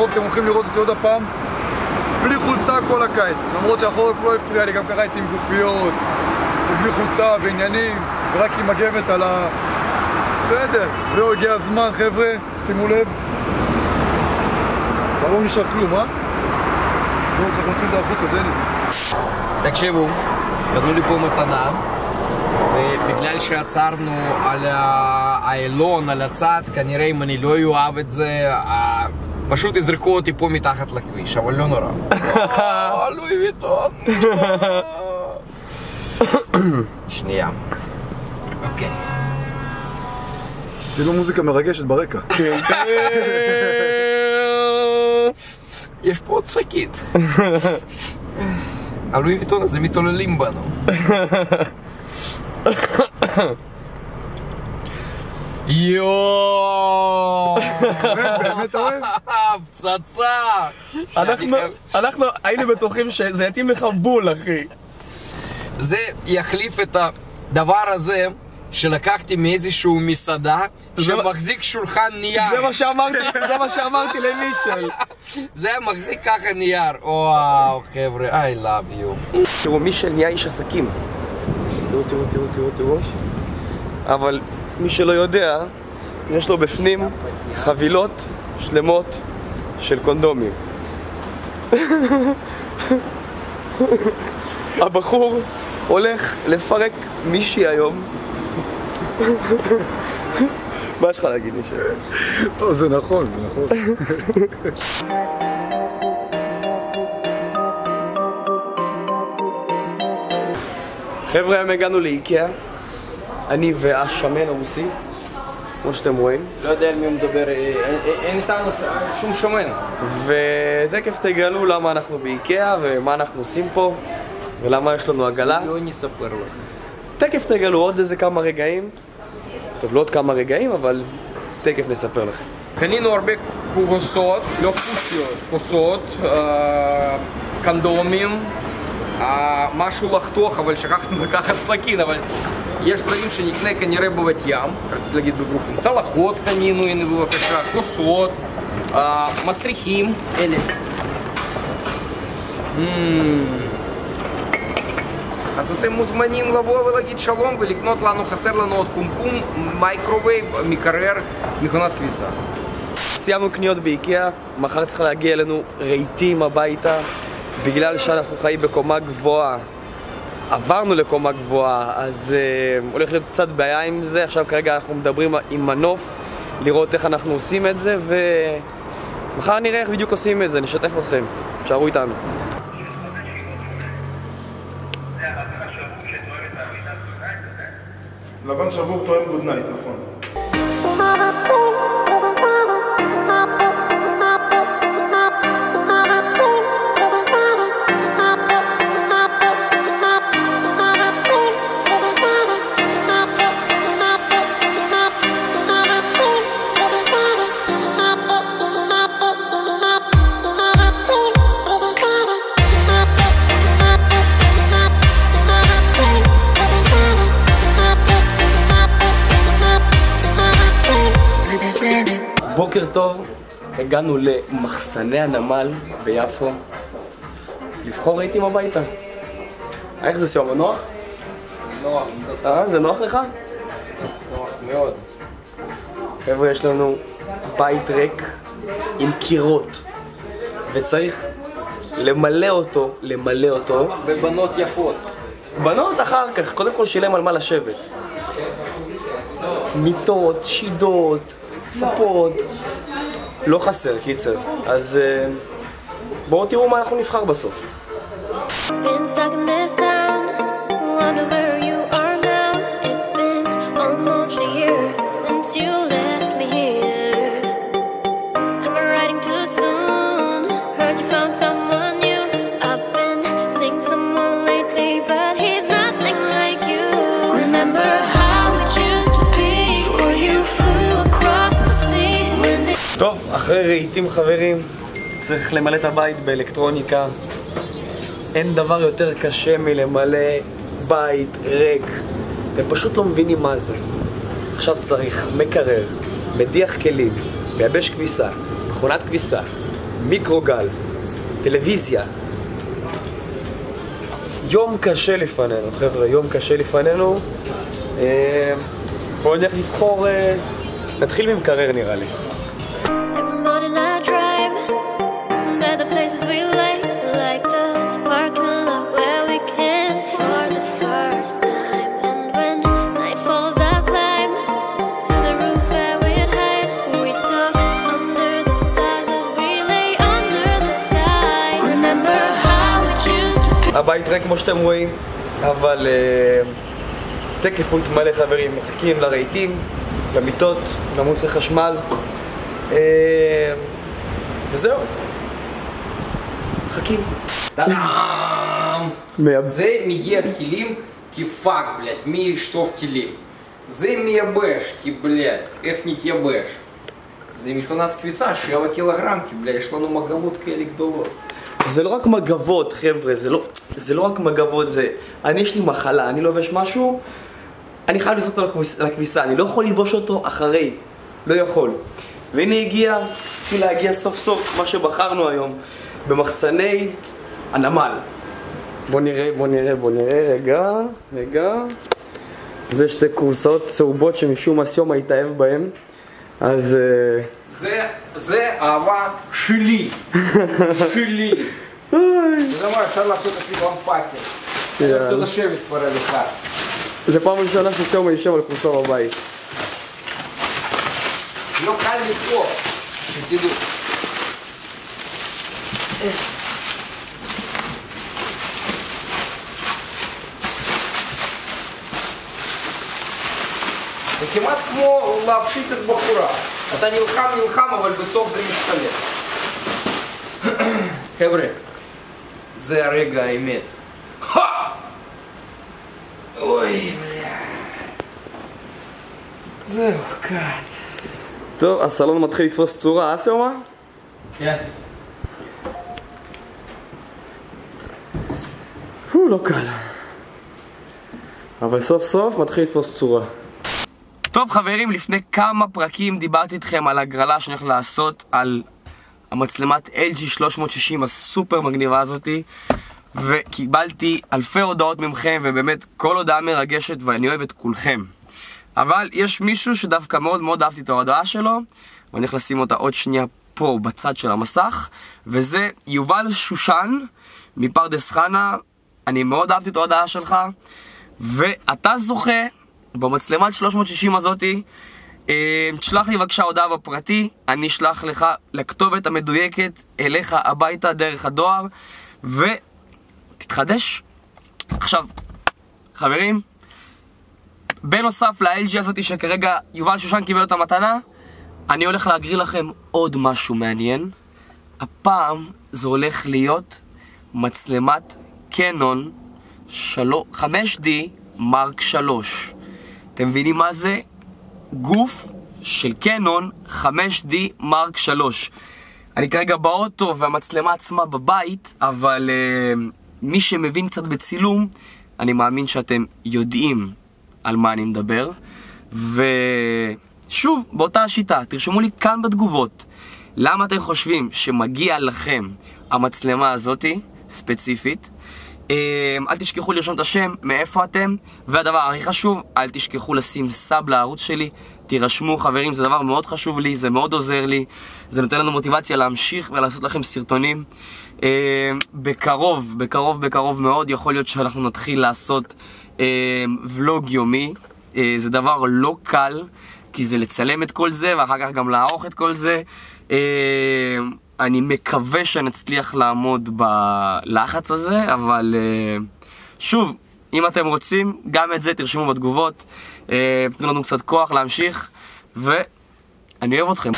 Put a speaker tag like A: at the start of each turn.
A: הקרוב אתם הולכים לראות אותי עוד הפעם בלי חולצה כל הקיץ, למרות שהחורף לא הפריע לי, גם ככה הייתי עם גופיות ובלי חולצה ועניינים ורק עם מגבת על ה... בסדר, זהו, הגיע הזמן חבר'ה, שימו לב אבל לא נשאר כלום, אה? זהו, צריך להוציא את זה החוצה, דניס.
B: תקשיבו, קנו לי פה מתנה ובגלל שעצרנו על האלון, על הצד, כנראה אם אני לא אוהב את זה פשוט יזרקו אותי פה מתחת לכביש, אבל לא נורא. לואי ויטון. שנייה. אוקיי.
A: תראו מוזיקה מרגשת ברקע.
B: יש פה עוד שקית. הלואי ויטון הזה מתעוללים בנו. יואו!
A: באמת אוהב?
B: פצצה!
C: אנחנו היינו בטוחים שזה יתאים לך בול, אחי.
B: זה יחליף את הדבר הזה שלקחתי מאיזשהו מסעדה שמחזיק שולחן נייר.
C: זה מה שאמרתי למישל.
B: זה מחזיק ככה נייר. וואו, חבר'ה, I love you.
C: תראו, מישל נהיה איש עסקים. תראו. אבל מי שלא יודע, יש לו בפנים חבילות שלמות של קונדומים. הבחור הולך לפרק מישהי היום. מה יש לך להגיד, מישל?
A: טוב, זה נכון.
C: חבר'ה, היום הגענו לאיקאה. אני והשמן הרוסי, כמו שאתם רואים.
B: לא יודע על מי הוא מדבר, אין איתנו שום שמן.
C: ותכף תגלו למה אנחנו באיקאה ומה אנחנו עושים פה ולמה יש לנו עגלה.
B: לא נספר לכם.
C: תכף תגלו עוד איזה כמה רגעים. טוב, לא עוד כמה רגעים, אבל תכף נספר לכם.
B: קנינו הרבה כוסות, לא כוסיות, כוסות, קונדומים, משהו לחתוך, אבל שכחנו לקחת סכין, אבל יש דברים שנקנה כנראה בבת ים, רציתי להגיד בגרופים, צלחות קנינו, הנה בבקשה, כוסות, מסריחים, אלה. אז אתם מוזמנים לבוא ולהגיד שלום ולקנות לנו, חסר לנו עוד קומקום, מייקרווייב, מקרר, מכונת כביסה.
C: סיימנו קניות באיקאה, מחר צריך להגיע אלינו רהיטים הביתה, בגלל שאנחנו חיים בקומה גבוהה. עברנו לקומה גבוהה, אז הולך להיות קצת בעיה עם זה. עכשיו כרגע אנחנו מדברים עם מנוף, לראות איך אנחנו עושים את זה, ומחר נראה איך בדיוק עושים את זה, נשתף אתכם. תשארו איתנו.
A: לבן שבור תואם גוד נייט, נכון.
C: בוקר טוב, הגענו למחסני הנמל ביפו לבחור רהיטים הביתה. איך זה סיום? נוח?
B: נוח.
C: זה נוח לך?
B: נוח מאוד.
C: חבר'ה, יש לנו בית ריק עם קירות וצריך למלא אותו
B: בבנות יפות.
C: בנות אחר כך, קודם כל שילם על מה לשבת. מיטות, שידות, ספות, לא חסר, קיצר. אז בואו תראו מה אנחנו נבחר בסוף. טוב, אחרי רהיטים חברים, צריך למלא את הבית באלקטרוניקה. אין דבר יותר קשה מלמלא בית ריק. אתם פשוט לא מבינים מה זה. עכשיו צריך מקרר, מדיח כלים, מייבש כביסה, מכונת כביסה, מיקרוגל, טלוויזיה. יום קשה לפנינו, חבר'ה, יום קשה לפנינו. בואו נלך לבחור, נתחיל ממקרר נראה לי. הבית ריק כמו שאתם רואים, אבל תקף הוא יתמלא חברים, מחכים לרהיטים, למיטות, למוצרי חשמל, וזהו, מחכים.
B: זה מגיע כלים כפאק, בלד, מי ישטוף כלים. זה מייבש, כי בלד, איך נתייבש? זה מכונת כביסה, 7 קילוגרם, כי בלד, יש לנו מגבות כאלה גדולות.
C: זה לא רק מגבות, חבר'ה, זה לא רק מגבות, אני יש לי מחלה, אני לובש משהו, אני חייב לזרוק אותו לכביסה, אני לא יכול ללבוש אותו אחרי, לא יכול. והנה התחיל להגיע סוף סוף מה שבחרנו היום, במחסני הנמל. בוא נראה, רגע. זה שתי כורסאות צהובות שמשום מה סיום התאהב בהם, אז...
B: זה אהבה שלי. שלי. זה דבר אפשר לעשות אפילו אמפתיה. אני רוצה לשבת כבר על אחד.
C: זה פעם ראשונה שסיום יישב על כורסה בבית.
B: לא קל לי פה, שתדעו. זה כמעט כמו להפשיט את בחורה. אתה נלחם, אבל בסוף זה משתלם. חבר'ה, זה הרגע האמת. אוי, בליה. זהו, קאט.
C: טוב, הסלון מתחיל לתפוס צורה, סיומה?
B: כן.
C: לא קל. אבל סוף סוף מתחיל לתפוס צורה. טוב חברים, לפני כמה פרקים דיברתי איתכם על הגרלה שאני הולך לעשות על המצלמת LG 360 הסופר מגניבה הזאתי, וקיבלתי אלפי הודעות ממכם, ובאמת כל הודעה מרגשת ואני אוהב את כולכם. אבל יש מישהו שדווקא מאוד מאוד אהבתי את ההודעה שלו, ואני הולך לשים אותה עוד שנייה פה בצד של המסך, וזה יובל שושן מפרדס חנה. אני מאוד אהבתי את ההודעה שלך, ואתה זוכה במצלמת 360 הזאתי. תשלח לי בבקשה הודעה בפרטי, אני אשלח לך לכתובת המדויקת אליך הביתה דרך הדואר, ותתחדש. עכשיו חברים, בנוסף ל-LG הזאתי שכרגע יובל שושן קיבל אותה מתנה, אני הולך להגריל לכם עוד משהו מעניין. הפעם זה הולך להיות מצלמת קנון 5D מרק 3. אתם מבינים מה זה? גוף של קנון 5D מרק 3. אני כרגע באוטו והמצלמה עצמה בבית, אבל מי שמבין קצת בצילום, אני מאמין שאתם יודעים על מה אני מדבר. ושוב, באותה השיטה, תרשמו לי כאן בתגובות למה אתם חושבים שמגיע לכם המצלמה הזאתי ספציפית. אל תשכחו לרשום את השם, מאיפה אתם, והדבר הכי חשוב, אל תשכחו לשים סאב לערוץ שלי. תירשמו חברים, זה דבר מאוד חשוב לי, זה מאוד עוזר לי, זה נותן לנו מוטיבציה להמשיך ולעשות לכם סרטונים. בקרוב מאוד יכול להיות שאנחנו נתחיל לעשות ולוג יומי. זה דבר לא קל, כי זה לצלם את כל זה ואחר כך גם לערוך את כל זה. אני מקווה שנצליח לעמוד בלחץ הזה, אבל שוב, אם אתם רוצים, גם את זה תרשמו בתגובות, תנו לנו קצת כוח להמשיך, ואני אוהב אתכם.